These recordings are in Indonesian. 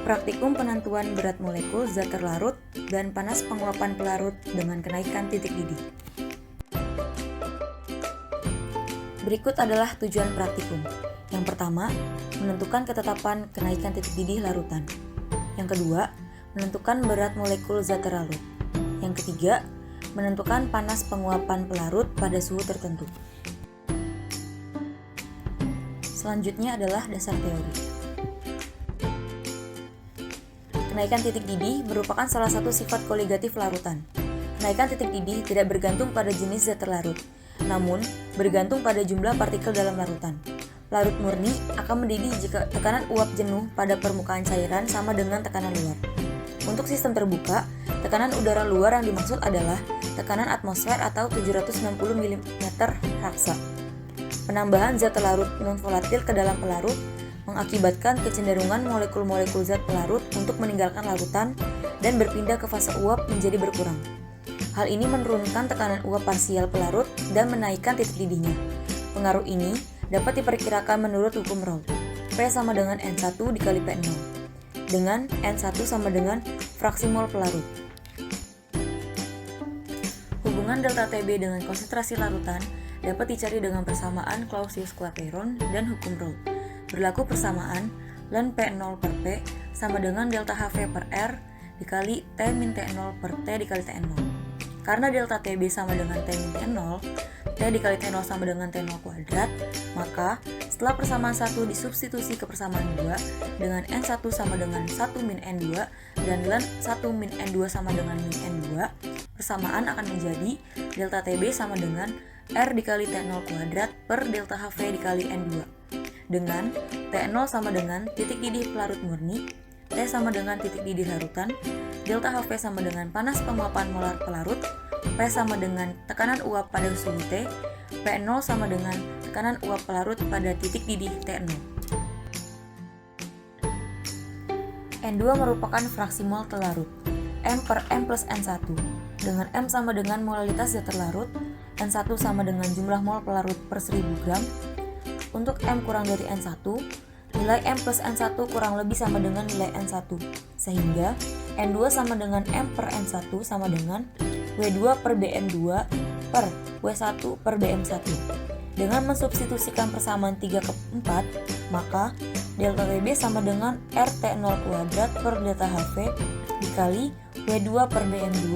Praktikum penentuan berat molekul zat terlarut dan panas penguapan pelarut dengan kenaikan titik didih. Berikut adalah tujuan praktikum. Yang pertama, menentukan ketetapan kenaikan titik didih larutan. Yang kedua, menentukan berat molekul zat terlarut. Yang ketiga, menentukan panas penguapan pelarut pada suhu tertentu. Selanjutnya adalah dasar teori. Kenaikan titik didih merupakan salah satu sifat koligatif larutan. Kenaikan titik didih tidak bergantung pada jenis zat terlarut, namun bergantung pada jumlah partikel dalam larutan. Larut murni akan mendidih jika tekanan uap jenuh pada permukaan cairan sama dengan tekanan luar. Untuk sistem terbuka, tekanan udara luar yang dimaksud adalah tekanan atmosfer atau 760 mm raksa. Penambahan zat terlarut non-volatil ke dalam pelarut mengakibatkan kecenderungan molekul-molekul zat pelarut untuk meninggalkan larutan dan berpindah ke fase uap menjadi berkurang. Hal ini menurunkan tekanan uap parsial pelarut dan menaikkan titik didihnya. Pengaruh ini dapat diperkirakan menurut hukum Raoult. P sama dengan N1 dikali P0, dengan N1 sama dengan fraksi mol pelarut. Hubungan delta Tb dengan konsentrasi larutan dapat dicari dengan persamaan Clausius-Clapeyron dan hukum Raoult. Berlaku persamaan ln P0 per P sama dengan delta Hv per R dikali T min T0 per T dikali T0. Karena delta Tb sama dengan T min T0, T dikali T0 sama dengan T0 kuadrat, maka setelah persamaan 1 disubstitusi ke persamaan 2 dengan N1 sama dengan 1 min N2 dan ln 1 min N2 sama dengan min N2, persamaan akan menjadi delta Tb sama dengan R dikali T0 kuadrat per delta Hv dikali N2. Dengan T0 sama dengan titik didih pelarut murni, T sama dengan titik didih larutan, delta Hv sama dengan panas penguapan molar pelarut, P sama dengan tekanan uap pada suhu T, P0 sama dengan tekanan uap pelarut pada titik didih T0. N2 merupakan fraksi mol terlarut, M per M plus N1, dengan M sama dengan molalitas zat terlarut, N1 sama dengan jumlah mol pelarut per 1000 gram. Untuk M kurang dari N1, nilai M plus N1 kurang lebih sama dengan nilai N1, sehingga N2 sama dengan M per N1 sama dengan W2 per BM2 per W1 per BM1. Dengan mensubstitusikan persamaan 3 ke 4, maka delta Tb sama dengan RT0 kuadrat per delta Hv dikali W2 per BM2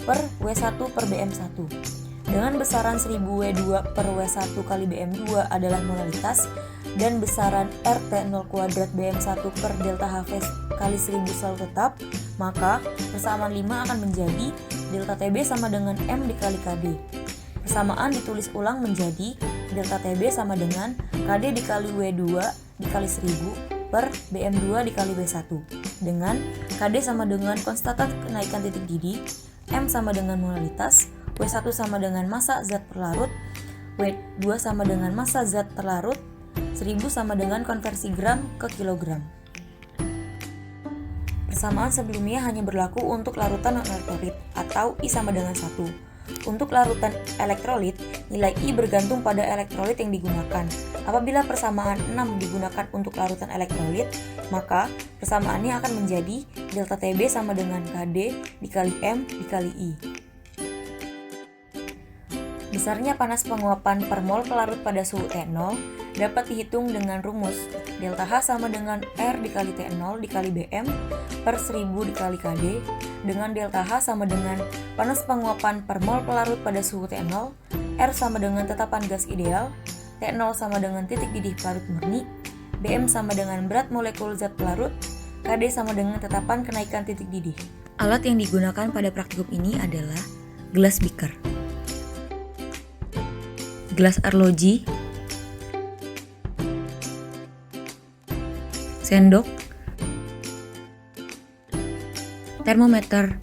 per W1 per BM1. Dengan besaran 1000 W2 per W1 kali BM2 adalah molalitas dan besaran RT0 kuadrat BM1 per delta Hv kali 1000 selalu tetap, maka persamaan 5 akan menjadi delta Tb sama dengan M dikali Kd. Persamaan ditulis ulang menjadi delta Tb sama dengan Kd dikali W2 dikali 1000 per BM2 dikali W1, dengan Kd sama dengan konstanta kenaikan titik didih, M sama dengan molalitas, W1 sama dengan massa zat pelarut, W2 sama dengan massa zat terlarut, 1000 sama dengan konversi gram ke kilogram. Persamaan sebelumnya hanya berlaku untuk larutan non-elektrolit atau I sama dengan 1. Untuk larutan elektrolit, nilai I bergantung pada elektrolit yang digunakan. Apabila persamaan 6 digunakan untuk larutan elektrolit, maka persamaannya akan menjadi delta Tb sama dengan Kd dikali M dikali I. Besarnya panas penguapan per mol pelarut pada suhu T0 dapat dihitung dengan rumus delta H sama dengan R dikali T0 dikali Bm per 1000 dikali Kd, dengan delta H sama dengan panas penguapan per mol pelarut pada suhu T0, R sama dengan tetapan gas ideal, T0 sama dengan titik didih pelarut murni, Bm sama dengan berat molekul zat pelarut, Kd sama dengan tetapan kenaikan titik didih. Alat yang digunakan pada praktikum ini adalah gelas beaker, gelas arloji, sendok, termometer,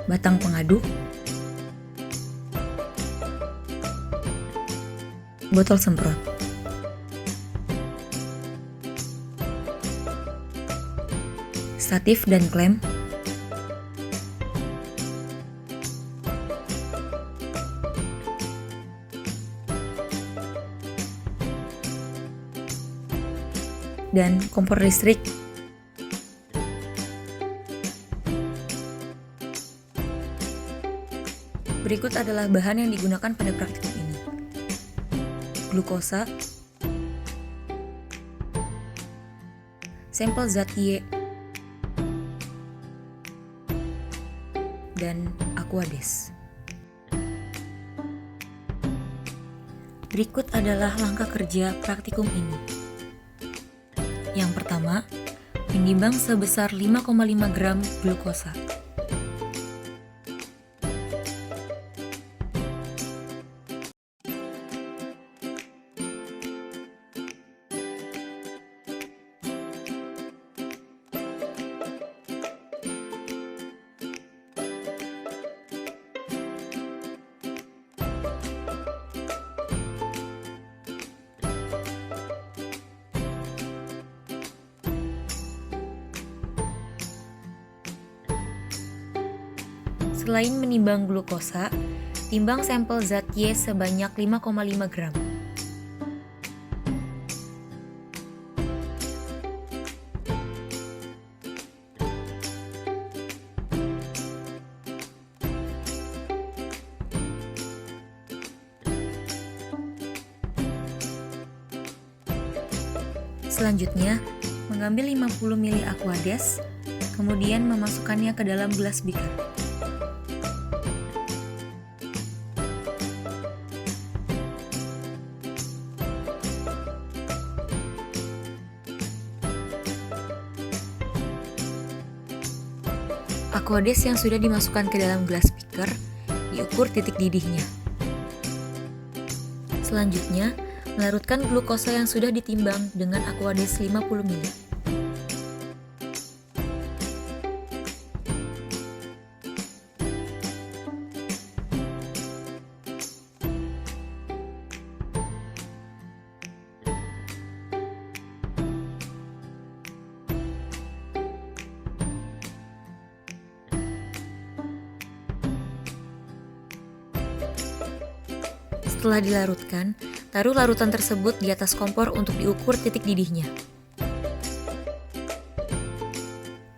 batang pengaduk, botol semprot. Statif dan klem, dan kompor listrik. Berikut adalah bahan yang digunakan pada praktikum ini. Glukosa, sampel zat Y, dan Aquades. Berikut adalah langkah kerja praktikum ini. Yang pertama, menimbang sebesar 5,5 gram glukosa. Selain menimbang glukosa, timbang sampel zat Y sebanyak 5,5 gram. Selanjutnya, mengambil 50 ml Aquades, kemudian memasukkannya ke dalam gelas beaker. Aquades yang sudah dimasukkan ke dalam gelas beaker diukur titik didihnya. Selanjutnya, larutkan glukosa yang sudah ditimbang dengan Aquades 50 ml. Setelah dilarutkan, taruh larutan tersebut di atas kompor untuk diukur titik didihnya.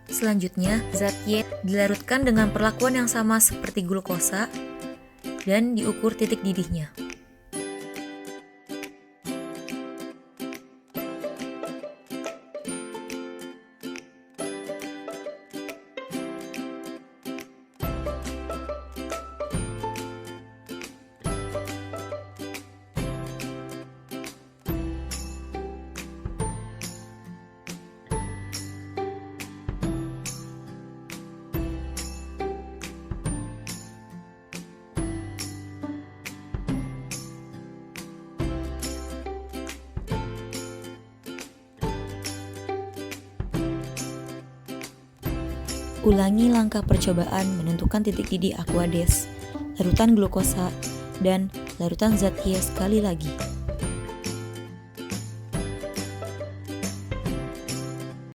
Selanjutnya, zat Y dilarutkan dengan perlakuan yang sama seperti glukosa dan diukur titik didihnya. Ulangi langkah percobaan menentukan titik didih Aquades, larutan glukosa, dan larutan zat Y sekali lagi.